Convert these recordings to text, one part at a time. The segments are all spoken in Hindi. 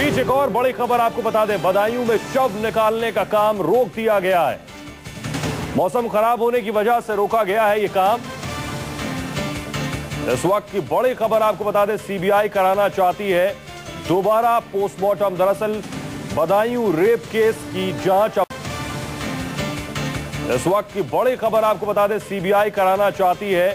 बीच एक और बड़ी खबर आपको बता दें, बदायूं में शव निकालने का काम रोक दिया गया है। मौसम खराब होने की वजह से रोका गया है यह काम। इस वक्त की बड़ी खबर आपको बता दें, सीबीआई कराना चाहती है दोबारा पोस्टमार्टम। दरअसल बदायूं रेप केस की जांच। इस वक्त की बड़ी खबर आपको बता दें, सीबीआई कराना चाहती है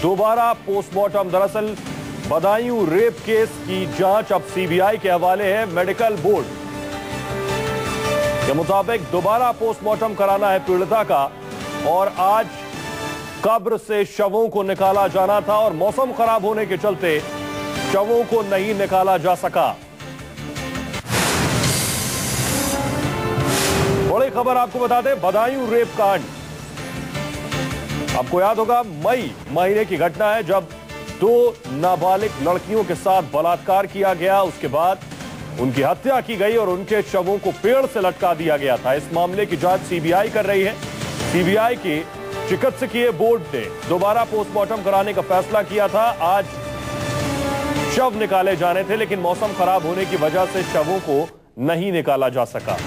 दोबारा पोस्टमार्टम। दरअसल बदायूं रेप केस की जांच अब सीबीआई के हवाले है। मेडिकल बोर्ड के मुताबिक दोबारा पोस्टमार्टम कराना है पीड़िता का, और आज कब्र से शवों को निकाला जाना था और मौसम खराब होने के चलते शवों को नहीं निकाला जा सका। बड़ी खबर आपको बता दें, बदायूं रेप कांड। आपको याद होगा मई महीने की घटना है जब 2 नाबालिग लड़कियों के साथ बलात्कार किया गया, उसके बाद उनकी हत्या की गई और उनके शवों को पेड़ से लटका दिया गया था। इस मामले की जांच सीबीआई कर रही है। सीबीआई की चिकित्सकीय बोर्ड ने दोबारा पोस्टमार्टम कराने का फैसला किया था। आज शव निकाले जाने थे, लेकिन मौसम खराब होने की वजह से शवों को नहीं निकाला जा सका।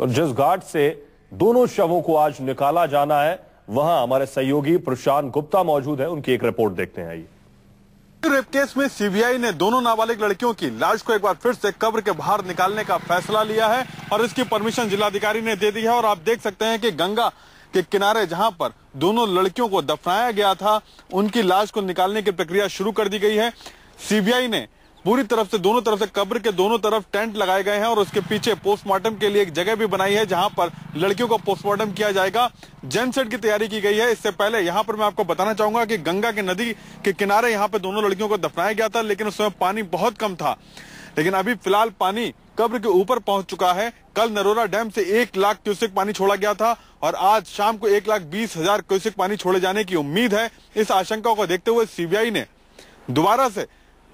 और जिस घाट से दोनों शवों को आज निकाला जाना है, वहां हमारे सहयोगी प्रशांत गुप्ता मौजूद है। उनकी एक रिपोर्ट देखते हैं। आइए। रेप केस में सीबीआई ने दोनों नाबालिग लड़कियों की लाश को एक बार फिर से कब्र के बाहर निकालने का फैसला लिया है और इसकी परमिशन जिलाधिकारी ने दे दी है। और आप देख सकते हैं कि गंगा के किनारे जहां पर दोनों लड़कियों को दफनाया गया था, उनकी लाश को निकालने की प्रक्रिया शुरू कर दी गई है। सीबीआई ने पूरी तरफ से दोनों तरफ से कब्र के दोनों तरफ टेंट लगाए गए हैं और उसके पीछे पोस्टमार्टम के लिए एक जगह भी बनाई है जहां पर लड़कियों का पोस्टमार्टम किया जाएगा। जेनसेट की तैयारी की गई है। इससे पहले यहां पर मैं आपको बताना चाहूंगा कि गंगा के नदी के किनारे यहां पर दोनों लड़कियों को दफनाया गया था, लेकिन उस समय पानी बहुत कम था। लेकिन अभी फिलहाल पानी कब्र के ऊपर पहुंच चुका है। कल नरोरा डैम से 1 लाख क्यूसेक पानी छोड़ा गया था और आज शाम को 1,20,000 क्यूसेक पानी छोड़े जाने की उम्मीद है। इस आशंका को देखते हुए सीबीआई ने दोबारा से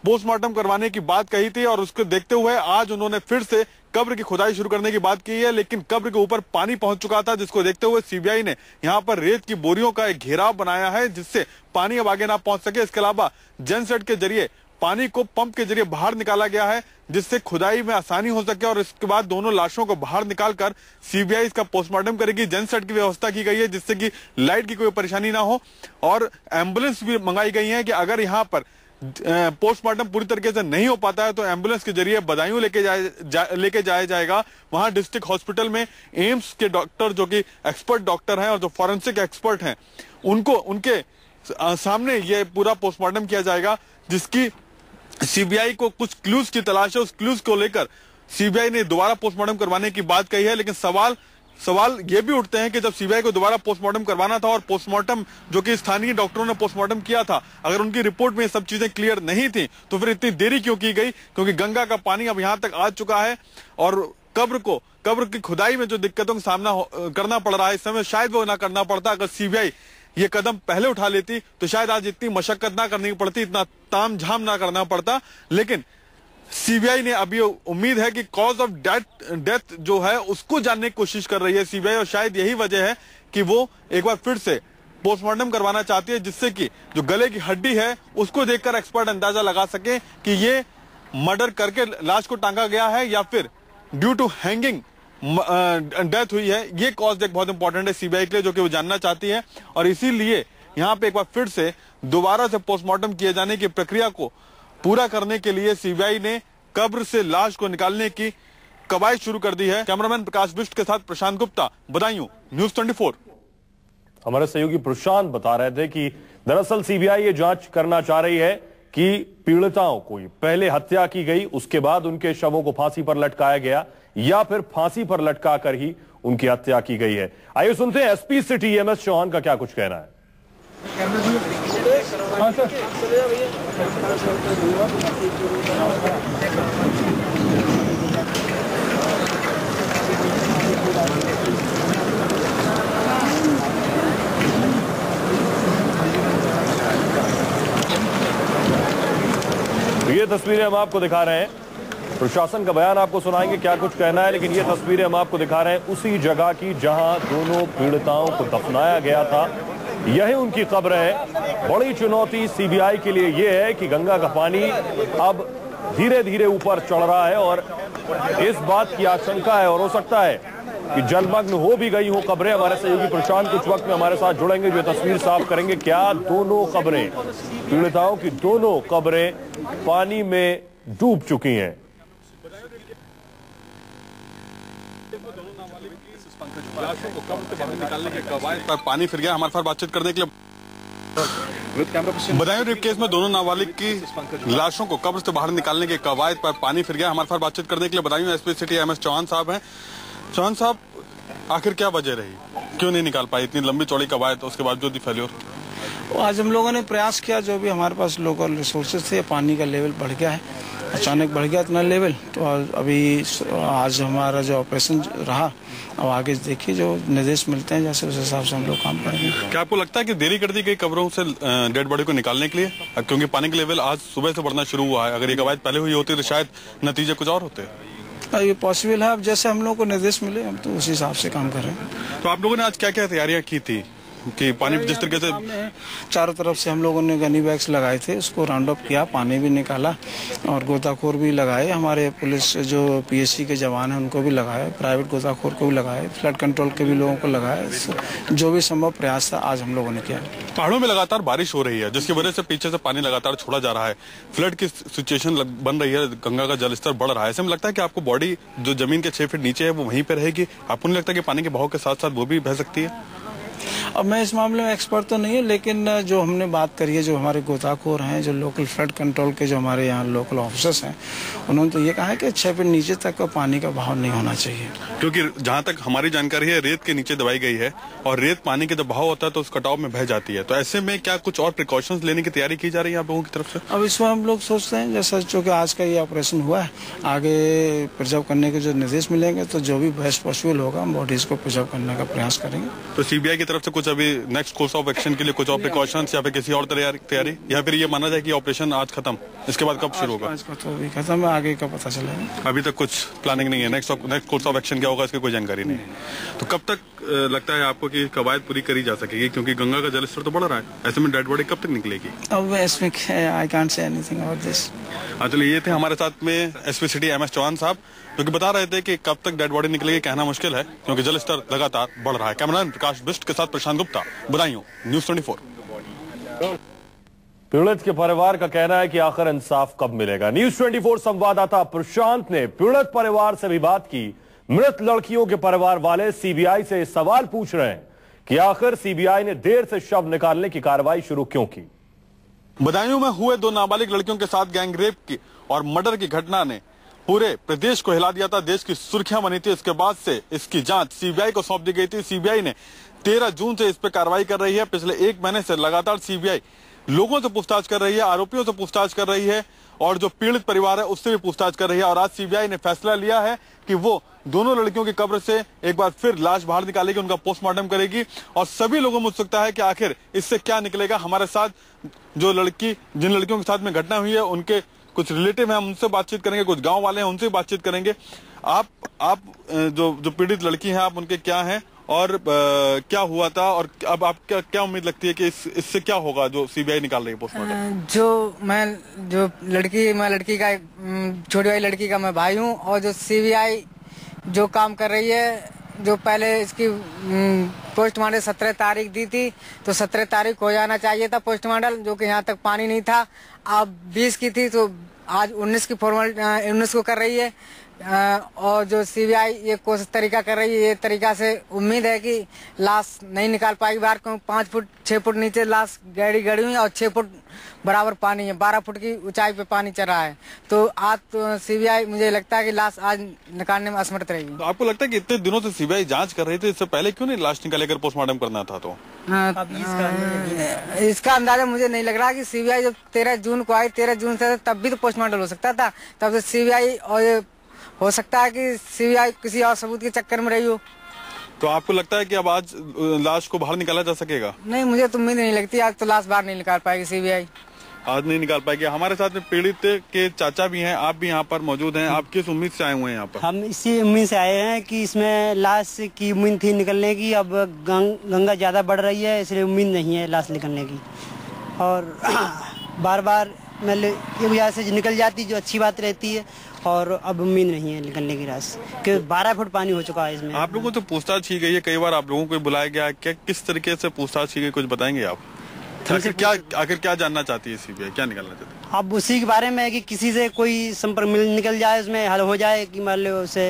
पोस्टमार्टम करवाने की बात कही थी और उसको देखते हुए आज उन्होंने फिर से कब्र की खुदाई शुरू करने की बात की है। लेकिन कब्र के ऊपर पानी पहुंच चुका था, जिसको देखते हुए सीबीआई ने यहां पर रेत की बोरियों का एक घेराव बनाया है जिससे पानी अब आगे ना पहुंच सके। इसके अलावा जेनसेट के जरिए पानी को पंप के जरिए बाहर निकाला गया है जिससे खुदाई में आसानी हो सके और इसके बाद दोनों लाशों को बाहर निकालकर सीबीआई इसका पोस्टमार्टम करेगी। जेनसेट की व्यवस्था की गई है जिससे कि लाइट की कोई परेशानी ना हो और एम्बुलेंस भी मंगाई गई है कि अगर यहाँ पर पोस्टमार्टम पूरी तरीके से नहीं हो पाता है तो एम्बुलेंस के जरिए बदायूं लेके जाया जाएगा। वहां डिस्ट्रिक्ट हॉस्पिटल में एम्स के डॉक्टर जो कि एक्सपर्ट डॉक्टर हैं और जो फॉरेंसिक एक्सपर्ट हैं उनके सामने ये पूरा पोस्टमार्टम किया जाएगा, जिसकी सीबीआई को कुछ क्लूज की तलाश है। उस क्लूज को लेकर सीबीआई ने दोबारा पोस्टमार्टम करवाने की बात कही है। लेकिन सवाल ये भी उठते हैं कि जब सीबीआई को दोबारा पोस्टमार्टम करवाना था और पोस्टमार्टम जो कि स्थानीय डॉक्टरों ने पोस्टमार्टम किया था, अगर उनकी रिपोर्ट में ये सब चीजें क्लियर नहीं थी तो फिर इतनी देरी क्यों की गई? क्योंकि गंगा का पानी अब यहां तक आ चुका है और कब्र की खुदाई में जो दिक्कतों का सामना करना पड़ रहा है इस समय, शायद वो ना करना पड़ता। अगर सीबीआई ये कदम पहले उठा लेती तो शायद आज इतनी मशक्कत ना करनी पड़ती, इतना तामझाम ना करना पड़ता। लेकिन सीबीआई ने अभी उम्मीद है कि कॉज ऑफ डेथ जो है उसको जानने की कोशिश कर रही है सीबीआई और शायद यही वजह है कि वो एक बार फिर से पोस्टमार्टम करवाना चाहती है, जिससे कि जो गले की हड्डी है उसको देखकर एक्सपर्ट अंदाजा लगा सके कि ये मर्डर करके लाश को टांगा गया है या फिर ड्यू टू हैंगिंग डेथ हुई है। ये कॉज एक बहुत इंपॉर्टेंट है सीबीआई के लिए, जो कि वो जानना चाहती है और इसीलिए यहाँ पे एक बार फिर से दोबारा से पोस्टमार्टम किए जाने की प्रक्रिया को पूरा करने के लिए सीबीआई ने कब्र से लाश को निकालने की कवायद शुरू कर दी है। कैमरामैन प्रकाश बिष्ट के साथ प्रशांत गुप्ता, बदायूं, न्यूज़ 24। हमारे सहयोगी प्रशांत बता रहे थे कि दरअसल सीबीआई ये जांच करना चाह रही है कि पीड़िताओं को पहले हत्या की गई, उसके बाद उनके शवों को फांसी पर लटकाया गया या फिर फांसी पर लटकाकर ही उनकी हत्या की गई है। आइए सुनते हैं एसपी सिटी एमएस चौहान का क्या कुछ कहना है। ये तस्वीरें हम आपको दिखा रहे हैं। प्रशासन का बयान आपको सुनाएंगे क्या कुछ कहना है, लेकिन ये तस्वीरें हम आपको दिखा रहे हैं उसी जगह की जहां दोनों पीड़िताओं को दफनाया गया था। यही उनकी कब्र है। बड़ी चुनौती सीबीआई के लिए यह है कि गंगा का पानी अब धीरे धीरे ऊपर चढ़ रहा है और इस बात की आशंका है और हो सकता है कि जलमग्न हो भी गई हो कब्रें। हमारे सहयोगी प्रशांत कुछ वक्त में हमारे साथ जुड़ेंगे जो तस्वीर साफ करेंगे। क्या दोनों कब्रें, पीड़िताओं की दोनों कब्रें पानी में डूब चुकी हैं? निकालने के कवायद पर पानी फिर गया। हमारे साथ बातचीत करने के लिए बदायूं रेप केस में दोनों नाबालिग की लाशों को कब्र से बाहर निकालने के कवायद पर पानी फिर गया। हमारे साथ बातचीत करने के लिए Badaun SP city MS Chauhan साहब हैं। चौहान साहब, आखिर क्या वजह रही, क्यों नहीं निकाल पाई इतनी लंबी चौड़ी कवायद उसके बावजूद फेल्योर? आज हम लोगों ने प्रयास किया, जो भी हमारे पास लोकल रिसोर्सेज थे। पानी का लेवल बढ़ गया है, अचानक बढ़ गया इतना लेवल। तो अभी आज हमारा जो ऑपरेशन रहा, अब आगे देखिए जो निर्देश मिलते हैं जैसे उस हिसाब से हम लोग काम करेंगे। क्या आपको लगता है कि देरी कर दी गई कब्रों से डेड बॉडी को निकालने के लिए, क्योंकि पानी का लेवल आज सुबह से बढ़ना शुरू हुआ है? अगर ये कवायद पहले हुई होती तो शायद नतीजे कुछ और होते। ये पॉसिबल है। अब जैसे हम लोग को निर्देश मिले हम तो उसी हिसाब से काम कर रहे हैं। तो आप लोगों ने आज क्या क्या तैयारियां की थी कि पानी जिस तरीके से चारों तरफ से हम लोगों ने गनी बैग्स लगाए थे, उसको राउंड अप किया, पानी भी निकाला और गोताखोर भी लगाए। हमारे पुलिस जो पीएससी के जवान हैं उनको भी लगाए, प्राइवेट गोताखोर को भी लगाए, फ्लड कंट्रोल के भी लोगों को लगाए। जो भी संभव प्रयास था आज हम लोगों ने किया। पहाड़ों में लगातार बारिश हो रही है जिसकी वजह से पीछे से पानी लगातार छोड़ा जा रहा है, फ्लड की सिचुएशन बन रही है, गंगा का जलस्तर बढ़ रहा है। ऐसे में लगता है कि आपको बॉडी जो जमीन के 6 फीट नीचे है वो वहीं पे रहेगी? आपको नहीं लगता कि पानी के बहाव के साथ साथ वो भी बह सकती है? अब मैं इस मामले में एक्सपर्ट तो नहीं है, लेकिन जो हमने बात करी है, जो हमारे गोताखोर हैं, जो लोकल फ्लड कंट्रोल के जो हमारे यहाँ लोकल ऑफिसर्स हैं, उन्होंने तो ये कहा है कि 6 फीट नीचे तक का पानी का बहाव नहीं होना चाहिए। क्योंकि जहाँ तक हमारी जानकारी है रेत के नीचे दबाई गई है और रेत पानी के जब बहाव होता है तो उस कटाव में बह जाती है। तो ऐसे में क्या कुछ और प्रिकॉशंस लेने की तैयारी की जा रही है आप लोगों की तरफ से? अब इसमें हम लोग सोचते हैं जैसा चूँकि आज का ये ऑपरेशन हुआ है, आगे प्रिजर्व करने के जो निर्देश मिलेंगे तो जो भी बेस्ट पॉसिबल होगा हम बॉडीज को प्रिजर्व करने का प्रयास करेंगे। तो सीबीआई की तरफ से कुछ अभी नेक्स्ट कोर्स ऑफ एक्शन के लिए कुछ और प्रिकॉशंस या फिर किसी और तैयारी, या फिर ये माना जाए कि ऑपरेशन आज खत्म, इसके बाद कब शुरू होगा? आज का तो अभी खत्म है, आगे का पता चलेगा। अभी तक कुछ प्लानिंग नहीं है, नेक्स्ट कोर्स ऑफ एक्शन क्या होगा इसकी कोई जानकारी नहीं है। तो कब तक लगता है आपको कि कवायद पूरी करी जा सकेगी, क्योंकि गंगा का जलस्तर तो बढ़ रहा है? ऐसे में डेड बॉडी कब तक निकलेगी? अब इसमें I can't say anything about this. चलिए, ये थे हमारे साथ में एसपी सिटी एमएस चौहान साहब, जो कि बता रहे थे कि कब तक डेड बॉडी निकलेगी कहना मुश्किल है क्योंकि जलस्तर लगातार बढ़ रहा है। कैमरामैन प्रकाश बिष्ट के साथ प्रशांत गुप्ता, बदायूं, न्यूज़ 24। पीड़ित के परिवार का कहना है कि आखिर इंसाफ कब मिलेगा। न्यूज़ 24 संवाददाता प्रशांत ने पीड़ित परिवार से भी बात की। मृत लड़कियों के परिवार वाले सीबीआई से सवाल पूछ रहे हैं कि आखिर सीबीआई ने देर से शव निकालने की कार्रवाई शुरू क्यों की। बदायूं में हुए 2 नाबालिग लड़कियों के साथ गैंगरेप की और मर्डर की घटना ने पूरे प्रदेश को हिला दिया था, देश की सुर्खियां बनी थी। इसके बाद से इसकी जांच सीबीआई को सौंप दी गई थी। सीबीआई ने 13 जून से इस पर कार्रवाई कर रही है। पिछले 1 महीने से लगातार सीबीआई लोगों से पूछताछ कर रही है, आरोपियों से पूछताछ कर रही है और जो पीड़ित परिवार है उससे भी पूछताछ कर रही है। और आज सीबीआई ने फैसला लिया है कि वो दोनों लड़कियों की कब्र से एक बार फिर लाश बाहर निकालेगी, उनका पोस्टमार्टम करेगी और सभी लोगों में उत्सुकता है कि आखिर इससे क्या निकलेगा। हमारे साथ जो जिन लड़कियों के साथ में घटना हुई है उनके कुछ रिलेटिव हैं, हम उनसे बातचीत करेंगे, कुछ गांव वाले हैं उनसे बातचीत करेंगे। आप जो पीड़ित लड़की हैं, आप उनके क्या हैं और क्या हुआ था और अब आप क्या उम्मीद लगती है कि इससे क्या होगा जो सीबीआई निकाल रही है पोस्टमार्टम? मैं लड़की का छोटी वाली लड़की का मैं भाई हूँ और जो सीबीआई जो काम कर रही है, जो पहले इसकी पोस्टमार्टम 17 तारीख दी थी तो 17 तारीख हो जाना चाहिए था पोस्टमार्टम, जो कि यहाँ तक पानी नहीं था। अब 20 की थी तो आज 19 को कर रही है। और जो सीबीआई ये कोशिश तरीका कर रही है, ये तरीका से उम्मीद है कि लाश नहीं निकाल पाएगी बाहर, क्योंकि 5 फुट 6 फुट नीचे लाश गड़ी हुई है और 6 फुट बराबर पानी है, 12 फुट की ऊंचाई पे पानी चल रहा है। तो आज तो सीबीआई मुझे लगता है कि लाश आज निकालने में असमर्थ रहेगी। तो आपको लगता है कि इतने दिनों से सीबीआई जांच कर रही थी, इससे पहले क्यों नहीं लाश निकालेकर पोस्टमार्टम करना था? तो इसका अंदाजा मुझे नहीं लग रहा कि सीबीआई जब 13 जून को आई, 13 जून से तब भी तो पोस्टमार्टम हो सकता था, तब से सीबीआई और हो सकता है कि सीबीआई किसी और सबूत के चक्कर में रही हो। तो आपको लगता है कि अब आज लाश को बाहर निकाला जा सकेगा? नहीं, मुझे तो उम्मीद नहीं लगती आज तो लाश बाहर नहीं निकाल पाएगी सीबीआई। आज नहीं निकाल पाएंगे। हमारे साथ में पीड़ित के चाचा भी हैं, आप भी यहाँ पर मौजूद हैं। आप किस उम्मीद से आए हुए हैं यहाँ पर? हम इसी उम्मीद से आए हैं कि इसमें लाश की उम्मीद थी निकलने की, अब गंगा ज़्यादा बढ़ रही है इसलिए उम्मीद नहीं है लाश निकलने की, और बार बार मतलब ये वजह से निकल जाती जो अच्छी बात रहती है, और अब उम्मीद नहीं है निकलने की लाश, कि 12 फुट पानी हो चुका है इसमें। आप लोगों से पूछताछ की गई है, कई बार आप लोगों को बुलाया गया, क्या किस तरीके से पूछताछ की गई, कुछ बताएंगे आप? आखिर क्या जानना चाहती है सीबीआई, क्या निकालना चाहती है? अब उसी के बारे में है कि किसी से कोई संपर्क निकल जाए, उसमें हल हो जाए कि मान लो उसे,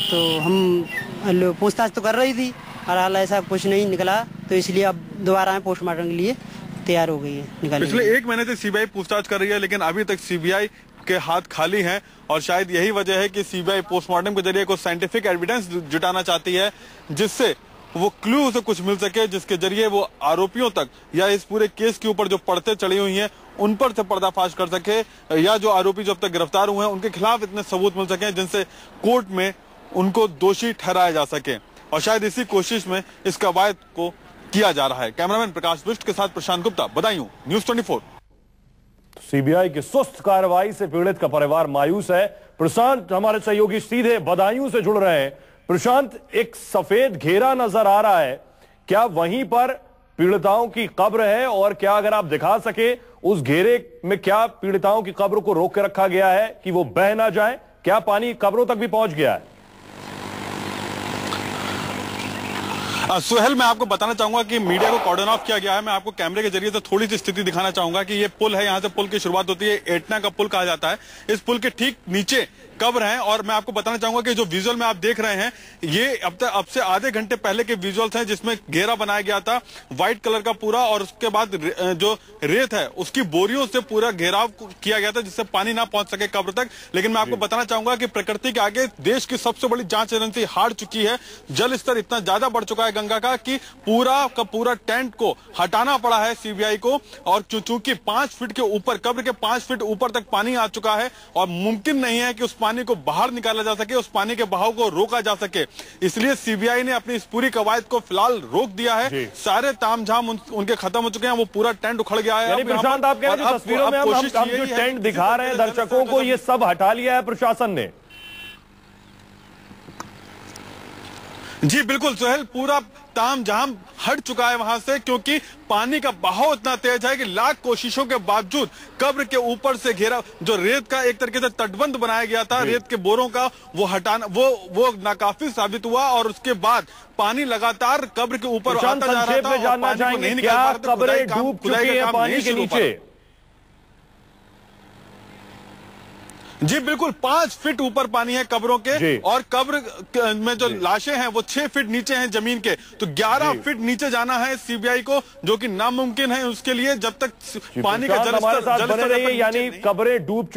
तो हम पूछताछ तो कर रही थी और हाल ऐसा कुछ नहीं निकला, तो इसलिए अब दोबारा पोस्टमार्टम के लिए तैयार हो गई है निकालने। पिछले 1 महीने से सीबीआई पूछताछ कर रही है, लेकिन अभी तक सीबीआई के हाथ खाली हैं, और शायद यही वजह है कि सीबीआई पोस्टमार्टम के जरिए कुछ साइंटिफिक एविडेंस जुटाना चाहती है, जिससे वो क्लू से कुछ मिल सके, जिसके जरिए वो आरोपियों तक या इस पूरे केस के ऊपर जो परतें चढ़ी हुई हैं उन पर से पर्दाफाश कर सके, या जो आरोपी जो अब तक गिरफ्तार हुए हैं उनके खिलाफ इतने सबूत मिल सके जिनसे कोर्ट में उनको दोषी ठहराया जा सके। और शायद इसी कोशिश में इस कवायद को किया जा रहा है। कैमरामैन प्रकाश बिष्ट के साथ प्रशांत गुप्ता, बदायूं, न्यूज़ 24। सीबीआई की सुस्त कार्रवाई से पीड़ित का परिवार मायूस है। प्रशांत, हमारे सहयोगी सीधे बदायूं से जुड़ रहे हैं। प्रशांत, एक सफेद घेरा नजर आ रहा है, क्या वहीं पर पीड़िताओं की कब्र है? और क्या अगर आप दिखा सके उस घेरे में क्या पीड़िताओं की कब्र को रोक के रखा गया है कि वो बह ना जाए? क्या पानी कब्रों तक भी पहुंच गया है? सुहेल, मैं आपको बताना चाहूंगा कि मीडिया को कॉर्डन ऑफ किया गया है। मैं आपको कैमरे के जरिए से थोड़ी सी स्थिति दिखाना चाहूंगा कि ये पुल है, यहाँ से पुल की शुरुआत होती है, एटना का पुल कहा जाता है। इस पुल के ठीक नीचे कब्र है, और मैं आपको बताना चाहूंगा कि जो विजुअल में आप देख रहे हैं ये अब से आधे घंटे पहले के विजुअल्स हैं, जिसमें घेरा बनाया गया था व्हाइट कलर का पूरा, और उसके बाद जो रेत है उसकी बोरियों से पूरा घेराव किया गया था जिससे पानी ना पहुंच सके कब्र तक। लेकिन मैं आपको बताना चाहूंगा कि प्रकृति के आगे देश की सबसे बड़ी जांच एजेंसी हार चुकी है। जल स्तर इतना ज्यादा बढ़ चुका है गंगा का कि पूरा का पूरा टेंट को हटाना पड़ा है सीबीआई को, और चूंकि 5 फीट के ऊपर, कब्र के 5 फीट ऊपर तक पानी आ चुका है और मुमकिन नहीं है कि उस पानी को बाहर निकाला जा सके, उस पानी के बहाव को रोका जा सके, इसलिए सीबीआई ने अपनी इस पूरी कवायद को फिलहाल रोक दिया है। सारे तामझाम उनके खत्म हो चुके हैं, वो पूरा टेंट उखड़ गया है। यानी प्रशांत, आप कह रहे हैं तस्वीरों में हम जो टेंट दिखा रहे हैं दर्शकों को, ये सब हटा लिया है प्रशासन ने? जी बिल्कुल सुहेल, पूरा तामझाम हट चुका है वहां से, क्योंकि पानी का बहाव इतना तेज है कि लाख कोशिशों के बावजूद कब्र के ऊपर से घेरा, जो रेत का एक तरीके से तटबंध बनाया गया था, रेत के बोरों का, वो हटाना वो नाकाफी साबित हुआ, और उसके बाद पानी लगातार कब्र के ऊपर आता जा रहा था। जानना चाहेंगे क्या कब्रें डूब चुकी हैं पानी के नीचे? जी बिल्कुल, 5 फीट ऊपर पानी है कब्रों के, और कब्र में जो लाशें हैं वो 6 फीट नीचे हैं जमीन के, तो 11 फीट नीचे जाना है सीबीआई को, जो कि नामुमकिन है उसके लिए जब तक पानी का जल स्तर, यानी कब्रें डूब